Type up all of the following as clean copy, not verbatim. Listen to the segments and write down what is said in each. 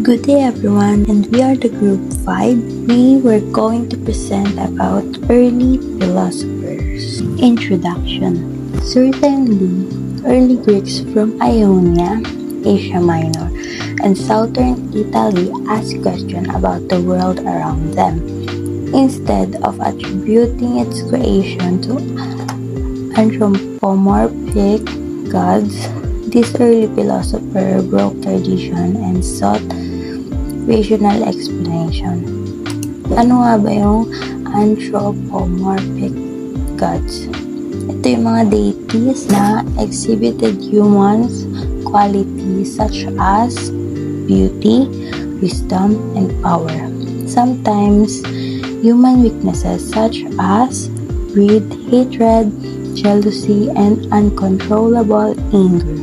Good day everyone, and we are the group 5. We were going to present about early philosophers. Introduction. Certainly, early Greeks from Ionia, Asia Minor, and southern Italy asked questions about the world around them. Instead of attributing its creation to anthropomorphic gods, this early philosopher broke tradition and sought rational explanation. Ano nga ba yung anthropomorphic gods? Ito yung mga deities na exhibited humans qualities such as beauty, wisdom, and power. Sometimes, human weaknesses such as greed, hatred, jealousy, and uncontrollable anger.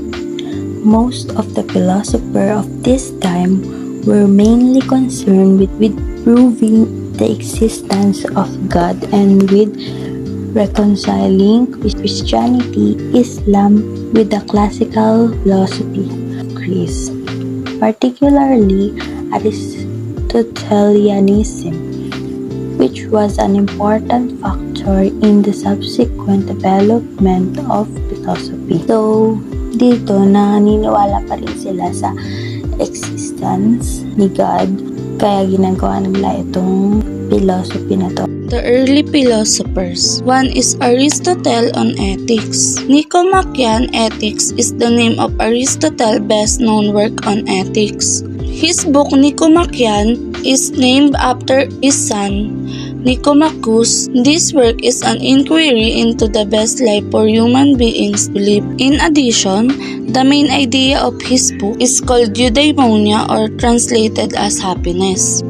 Most of the philosophers of this time were mainly concerned with proving the existence of God and with reconciling Christianity, Islam with the classical philosophy of Greece, particularly Aristotelianism, which was an important factor in the subsequent development of philosophy. So, dito naniniwala pa rin sila sa existence ni God, kaya ginagawa nila itong philosophy na to. The early philosophers. One is Aristotle on ethics. Nicomachean Ethics is the name of Aristotle's best-known work on ethics. His book Nicomachean is named after his son, Nicomachus. This work is an inquiry into the best life for human beings to live. In addition, the main idea of his book is called eudaimonia, or translated as happiness.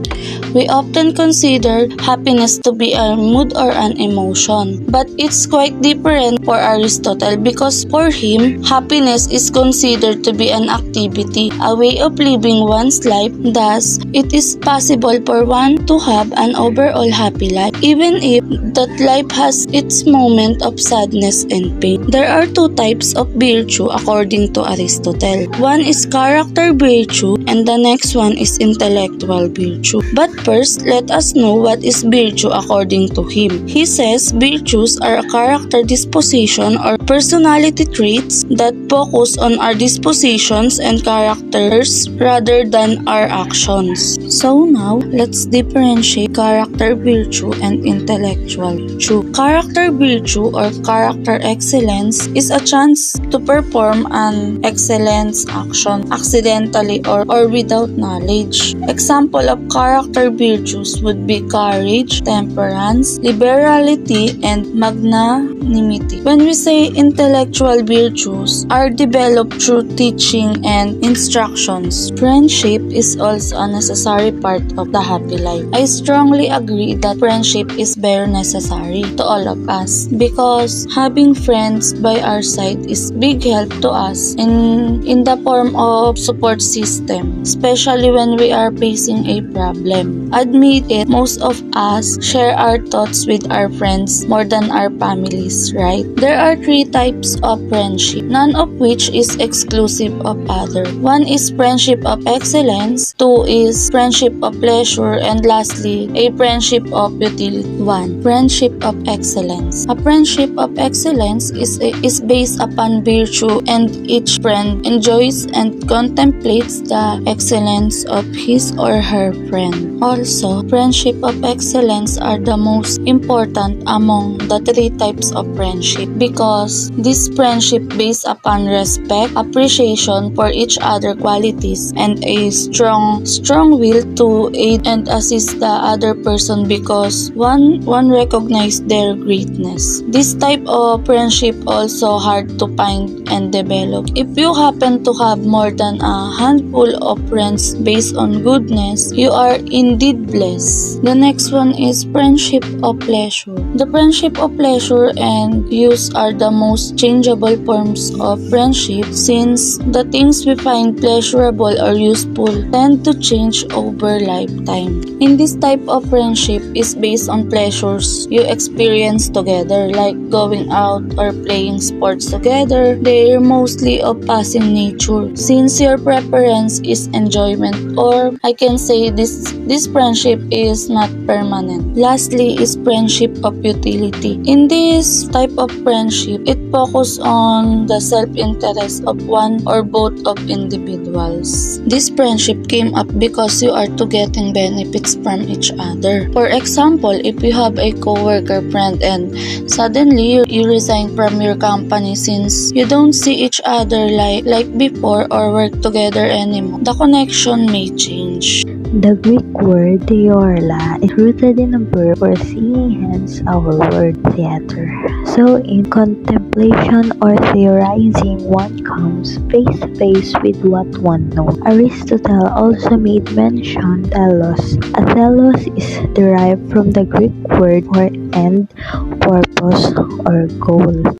We often consider happiness to be a mood or an emotion, but it's quite different for Aristotle because for him, happiness is considered to be an activity, a way of living one's life. Thus, it is possible for one to have an overall happy life, even if that life has its moment of sadness and pain. There are two types of virtue according to Aristotle. One is character virtue and the next one is intellectual virtue. But first, let us know what is virtue according to him. He says virtues are a character disposition or personality traits that focus on our dispositions and characters rather than our actions. So now, let's differentiate character virtue and intellectual virtue. Character virtue or character excellence is a chance to perform an excellence action accidentally or without knowledge. Example of character virtues would be courage, temperance, liberality, and magnanimity. When we say intellectual virtues are developed through teaching and instructions, friendship is also a necessary part of the happy life. I strongly agree that friendship is very necessary to all of us because having friends by our side is big help to us in the form of support system, especially when we are facing a problem. Admit it, most of us share our thoughts with our friends more than our families, right? There are three types of friendship, none of which is exclusive of other. One is friendship of excellence, two is friendship of pleasure, and lastly, a friendship of utility. One, friendship of excellence. A friendship of excellence is based upon virtue, and each friend enjoys and contemplates the excellence of his or her friend. Also, friendship of excellence are the most important among the three types of friendship because this friendship based upon respect, appreciation for each other qualities, and a strong will to aid and assist the other person because one recognizes their greatness. This type of friendship also hard to find and develop. If you happen to have more than a handful of friends based on goodness, you are indeed blessed. The next one is friendship of pleasure. The friendship of pleasure and use are the most changeable forms of friendship since the things we find pleasurable or useful tend to change over over lifetime. In this type of friendship is based on pleasures you experience together, like going out or playing sports together. They're mostly of passing nature, since your preference is enjoyment, or I can say this friendship is not permanent. Lastly is friendship of utility. In this type of friendship, it focuses on the self-interest of one or both of individuals. This friendship came up because you are to getting benefits from each other. For example, if you have a co-worker friend and suddenly you resign from your company since you don't see each other like before or work together anymore, the connection may change. The Greek word theorla is rooted in a verb for seeing, hence our word theater. So in contemplation or theorizing, one comes face to face with what one knows. Aristotle also made mention telos. A telos is derived from the Greek word for end, purpose, or goal.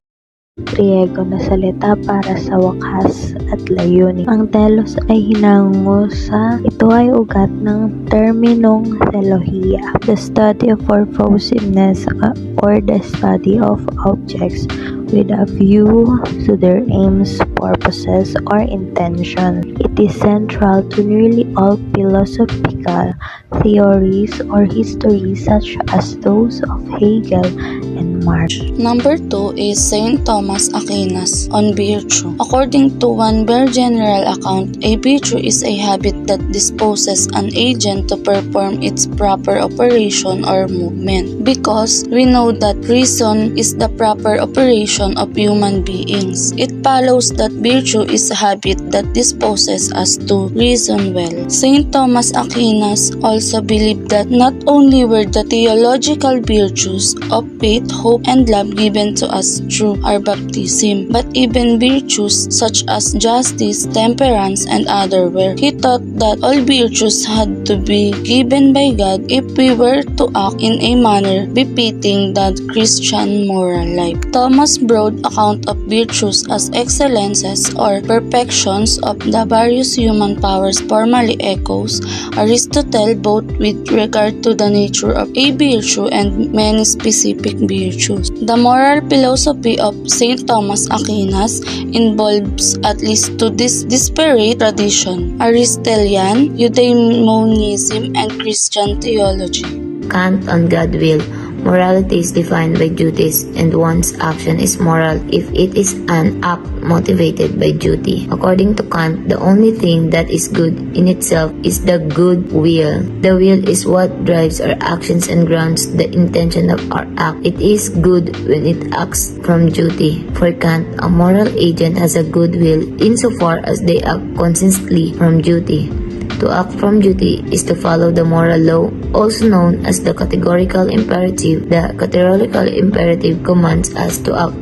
Griego na salita para sa wakas at layunin. Ang telos ay hinango sa ito ay ugat ng terminong theologia, the study of purposiveness or the study of objects with a view to their aims, purposes, or intention. It is central to nearly all philosophical theories or histories such as those of Hegel and Marx. Number 2 is Saint Thomas Aquinas on virtue. According to one very general account, a virtue is a habit that disposes an agent to perform its proper operation or movement. Because we know that reason is the proper operation of human beings, it follows that virtue is a habit that disposes us to reason well. Saint Thomas Aquinas also believed that not only were the theological virtues of faith, hope, and love given to us through our baptism, but even virtues such as justice, temperance, and other were. He thought that all virtues had to be given by God if we were to act in a manner befitting the Christian moral life. Thomas' broad account of virtues as excellences or perfections of the various human powers formally echoes Aristotle both with regard to the nature of a virtue and many specific virtues. The moral philosophy of St. Thomas Aquinas involves at least two disparate traditions: Aristotelian, Eudaimonism, and Christian theology. Kant on God will. Morality is defined by duties, and one's action is moral if it is an act motivated by duty. According to Kant, the only thing that is good in itself is the good will. The will is what drives our actions and grounds the intention of our act. It is good when it acts from duty. For Kant, a moral agent has a good will insofar as they act consistently from duty. To act from duty is to follow the moral law, also known as the categorical imperative. The categorical imperative commands us to act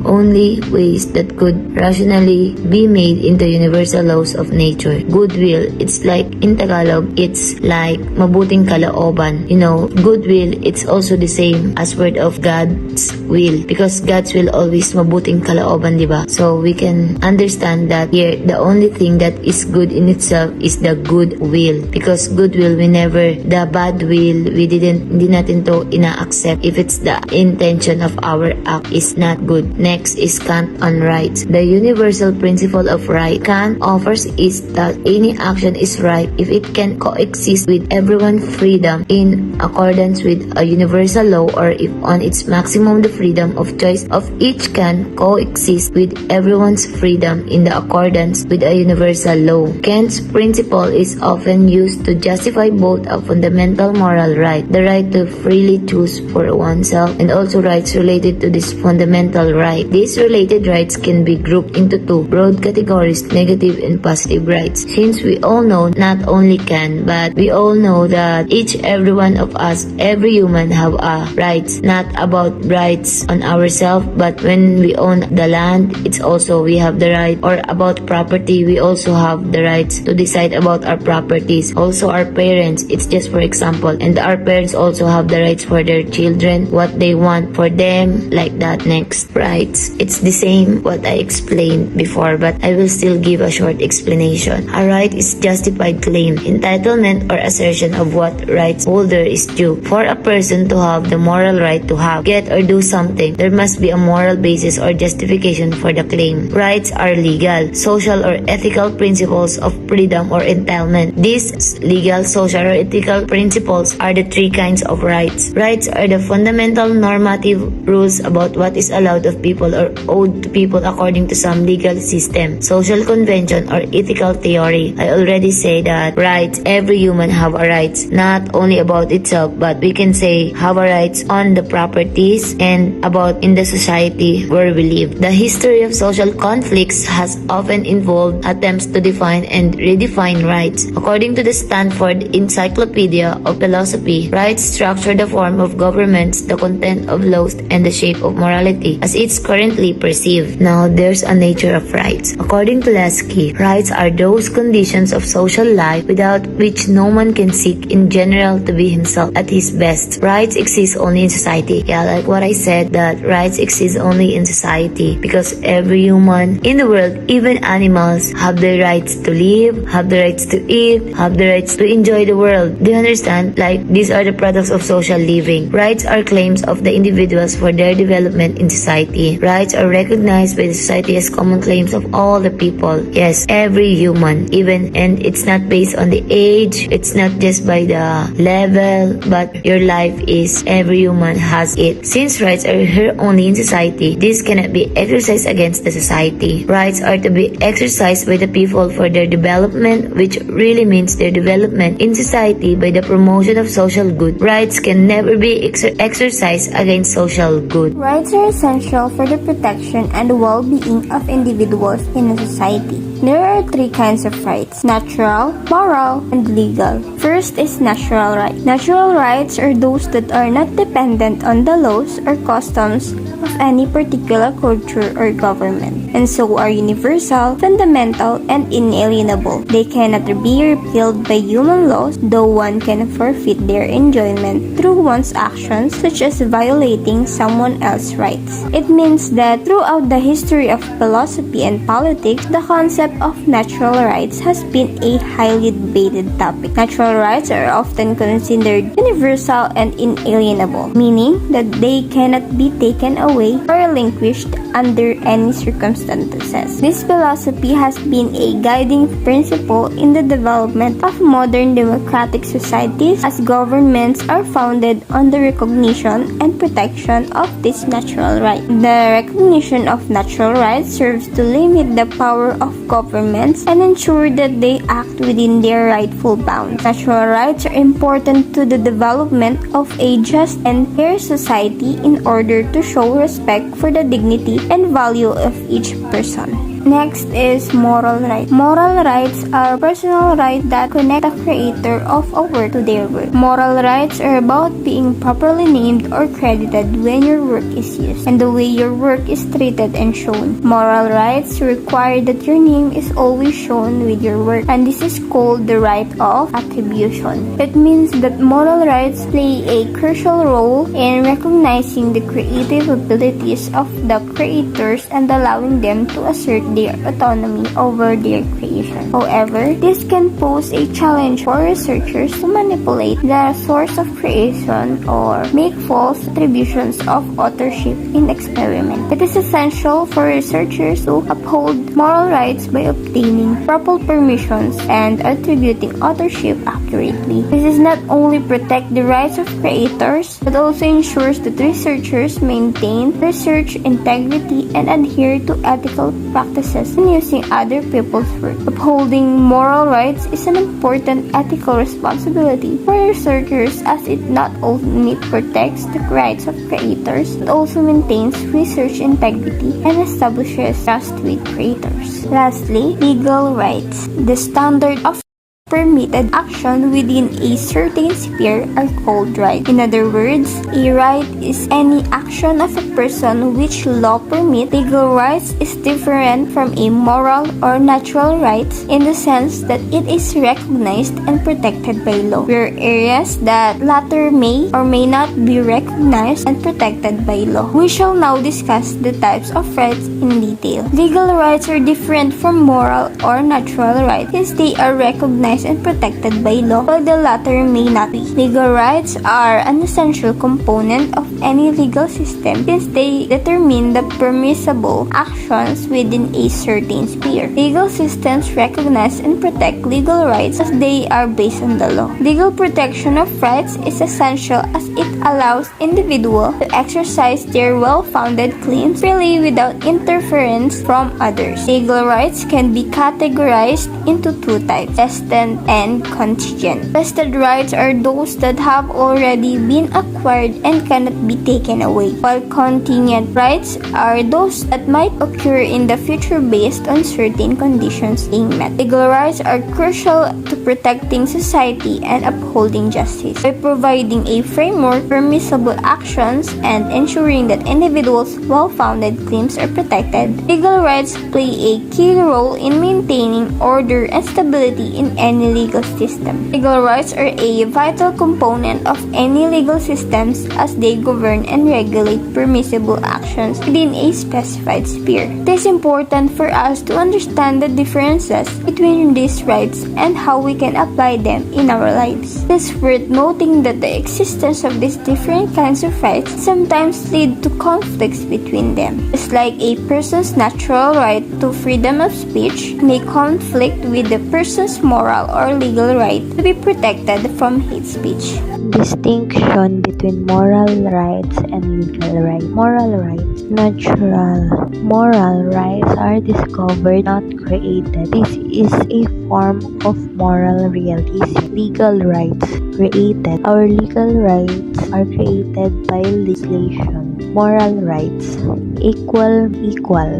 only ways that could rationally be made into universal laws of nature. Goodwill, it's like in Tagalog, it's like mabuting kalooban. You know, goodwill, it's also the same as word of God's will, because God's will always mabuting kalooban, diba? So we can understand that here, the only thing that is good in itself is the good will, because goodwill, the bad will, hindi natin to ina-accept if it's the intention of our act is not good. Next is Kant on rights. The universal principle of right Kant offers is that any action is right if it can coexist with everyone's freedom in accordance with a universal law, or if on its maximum the freedom of choice of each can coexist with everyone's freedom in the accordance with a universal law. Kant's principle is often used to justify both a fundamental moral right, the right to freely choose for oneself, and also rights related to this fundamental right. These related rights can be grouped into two broad categories: negative and positive rights. Since we all know, not only can, but we all know that every one of us, every human have rights, not about rights on ourselves, but when we own the land, it's also we have the right, or about property, we also have the rights to decide about our properties. Also our parents, it's just for example, and our parents also have the rights for their children, what they want for them, like that. Next, pride. it's the same what I explained before, but I will still give a short explanation. A right is justified claim, entitlement or assertion of what rights holder is due. For a person to have the moral right to have, get or do something, there must be a moral basis or justification for the claim. Rights are legal, social or ethical principles of freedom or entitlement. These legal, social or ethical principles are the three kinds of rights. Rights are the fundamental normative rules about what is allowed of people or owed to people according to some legal system, social convention or ethical theory. I already say that rights, every human have a rights, not only about itself, but we can say have a rights on the properties and about in the society where we live. The history of social conflicts has often involved attempts to define and redefine rights. According to the Stanford Encyclopedia of Philosophy, rights structure the form of governments, the content of laws, and the shape of morality as it's currently perceived. Now, there's a nature of rights. According to Lasky, rights are those conditions of social life without which no man can seek in general to be himself at his best. Rights exist only in society. Yeah, like what I said, that rights exist only in society because every human in the world, even animals, have the rights to live, have the rights to eat, have the rights to enjoy the world. Do you understand? Like, these are the products of social living. Rights are claims of the individuals for their development in society. Rights are recognized by the society as common claims of all the people. Yes, every human, even, and it's not based on the age, it's not just by the level, but your life is, every human has it. Since rights are here only in society, this cannot be exercised against the society. Rights are to be exercised by the people for their development, which really means their development in society by the promotion of social good. Rights can never be exercised against social good. Rights are essential for the protection and well-being of individuals in a society. There are three kinds of rights: natural, moral, and legal. First is natural rights. Natural rights are those that are not dependent on the laws or customs of any particular culture or government, and so are universal, fundamental, and inalienable. They cannot be repealed by human laws, though one can forfeit their enjoyment through one's actions, such as violating someone else's rights. It means that throughout the history of philosophy and politics, the concept of natural rights has been a highly debated topic. Natural rights are often considered universal and inalienable, meaning that they cannot be taken away or relinquished under any circumstances. This philosophy has been a guiding principle in the development of modern democratic societies, as governments are founded on the recognition and protection of this natural right. The recognition of natural rights serves to limit the power of governments and ensure that they act within their rightful bounds. Natural rights are important to the development of a just and fair society in order to show respect for the dignity and value of each person. Next is moral rights. Moral rights are personal rights that connect the creator of a work to their work. Moral rights are about being properly named or credited when your work is used, and the way your work is treated and shown. Moral rights require that your name is always shown with your work, and this is called the right of attribution. It means that moral rights play a crucial role in recognizing the creative abilities of the creators and allowing them to assert their autonomy over their creation. However, this can pose a challenge for researchers to manipulate the source of creation or make false attributions of authorship in experiments. It is essential for researchers to uphold moral rights by obtaining proper permissions and attributing authorship accurately. This is not only protect the rights of creators, but also ensures that researchers maintain research integrity and adhere to ethical practices in using other people's work. Upholding moral rights is an important ethical responsibility for researchers, as it not only protects the rights of creators, but also maintains research integrity and establishes trust with creators. Lastly, legal rights. The standard of permitted action within a certain sphere are called rights. In other words, a right is any action of a person which law permits. Legal rights is different from a moral or natural rights in the sense that it is recognized and protected by law, where areas that latter may or may not be recognized and protected by law. We shall now discuss the types of rights in detail. Legal rights are different from moral or natural rights since they are recognized and protected by law, while the latter may not be. Legal rights are an essential component of any legal system since they determine the permissible actions within a certain sphere. Legal systems recognize and protect legal rights as they are based on the law. Legal protection of rights is essential as it allows individuals to exercise their well-founded claims freely without interference from others. Legal rights can be categorized into two types: vested and contingent. Vested rights are those that have already been acquired and cannot be taken away, while contingent rights are those that might occur in the future based on certain conditions being met. Legal rights are crucial to protecting society and upholding justice by providing a framework for permissible actions and ensuring that individuals' well-founded claims are protected. Legal rights play a key role in maintaining order and stability in any legal system. Legal rights are a vital component of any legal systems as they govern and regulate permissible actions within a specified sphere. It is important for us to understand the differences between these rights and how we can apply them in our lives. It is worth noting that the existence of these different kinds of rights sometimes lead to conflicts between them. Just like a person's natural right to freedom of speech may conflict with the person's moral or legal right to be protected from hate speech. Distinction between moral rights and legal rights. Moral rights, natural. Moral rights are discovered, not created. This is a form of moral realism. Legal rights, created. Our legal rights are created by legislation. Moral rights, equal.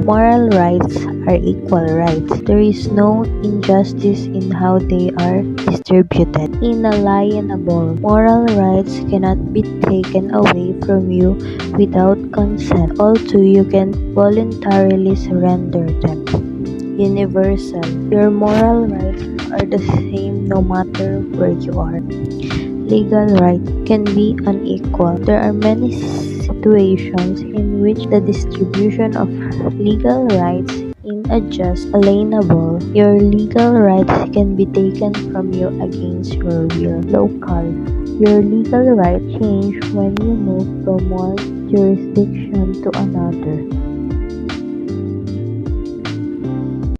Moral rights are equal rights. There is no injustice in how they are distributed. Inalienable. Moral rights cannot be taken away from you without consent. Also, you can voluntarily surrender them. Universal. Your moral rights are the same no matter where you are. Legal rights can be unequal. There are many situations in which the distribution of legal rights is unjust, alienable. Your legal rights can be taken from you against your will. Local. Your legal rights change when you move from one jurisdiction to another.